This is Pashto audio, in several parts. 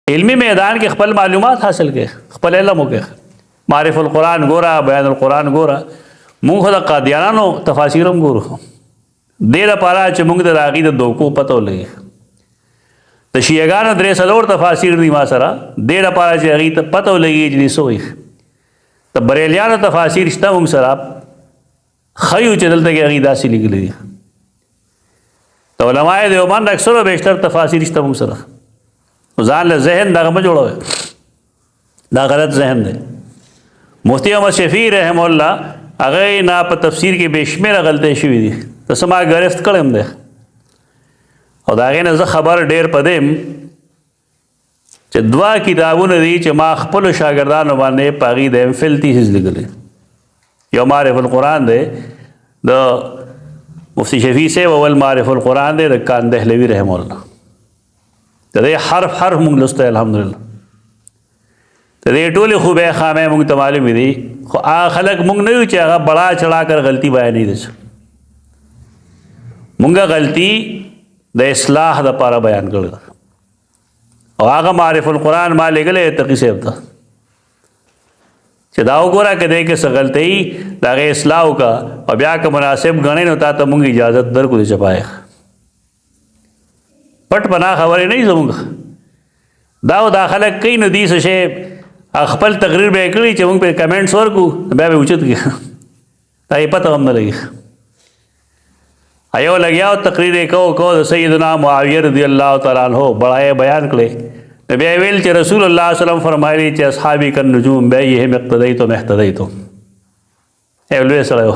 علمی میدان کې خپل معلومات حاصل کړي، خپل علم وکړي، معرف القرآن ګوره، بیان القرآن ګوره. مونږ خو د قادیانانو تفاسیر هم ګورو، دې لپاره چې مونږ د هغې د دوکو پته ولګي. د شیعهګانو 3 تفاسیر دي ما سره، دې لپاره چې هغې ته پته ولګي چې دې څه وایي. د بریلیانو تفاسیر شته مونږ سره، ښیو چې دلته کې هغې داسې لیکلي دي. د علماء دیوبند اکثر و بیشتر تفاسیر شته مونږ سره. ځان له ذهن دغه مه جوړوئ، دا غلط ذهن دی. مفتی احمد شفیع رحم الله هغه نه په تفسیر کې بې شمېره غلطۍ شوي دي، ته څه ما ګرفت کړی دی او د هغې نه زه خبر ډېر په دی یم چې 2 کتابونه دي چې ما خپلو شاګردانو باندې په هغې د MPhil تیسیس لیکلی. یو معرف القرآن دی د مفتی شفیع صاحب، اول معرف القرآن دی د کان دهلوي رحم الله. د دې حرف مونږ لوستی الحمدلله. د دې ټولې خوبۍ خامۍ مونږ ته معلومې دي، خو هغه خلک مونږ نه یو چې هغه بڑا چڑھا کر غلطي بیانوي. دي مونږه غلطي د اصلاح دپاره بیان کړې ده او هغه معرف القرآن ما لیږلی تقي صاحب ته چې دا وګوره که دی کې څه غلطۍ د هغې اصلاح وکړه او بیا که مناسب ګڼې نو تا ته مونږ اجازت درکړو د چپای. پټ پناه خبرې نه دي زمونږ، دا خلک کوي نو دي څه شی خپل تقریر به یې کړي چې مونږ پرې کمنټس ورکړو بیا به اوچت کړي، دا یې پته هم نه لګي. یو لګیا تقریر یې کو د سیدنا معاویه رضی الله تعالی عنہ بڑای بیان کړی، نو بیا یې ویل چې رسول الله صلی الله علیه وسلم فرمایلی چې اصحابي کالنجوم بایهم اقتدیتم اهتدیتم. یو لوی سړی و،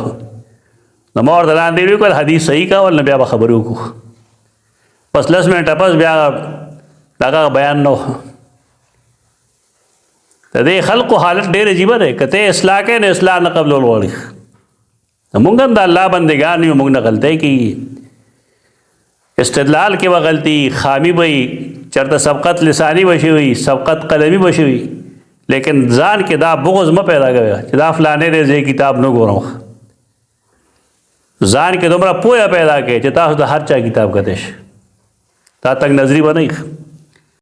نو ما ورته لاندې وکړل حدیث صحیح کول، نو بیا به خبرې وکړو. بس 10 منټه پس بیا دغه بیان نه و. د دې خلقو حالت ډېر عجیبه دی، که ته اصلاح کوې نو اصلاح نه قبلول غواړي. مونږ هم د الله بندګان یو، مونږ نه غلطۍ کېږي، استدلال کې به غلطي خامي به وي، چېرته سبقت لساني به شوي، سبقت قلمي به شوي، لیکن ځان کې دا بغض مه پیدا کوئ چې دا فلانې دی زه کتاب نه ګورم. ځان کې دومره پوهه پیدا کړئ چې تاسو د هر چا کتاب کتی شئ، دا تنګ نظري به نه وي.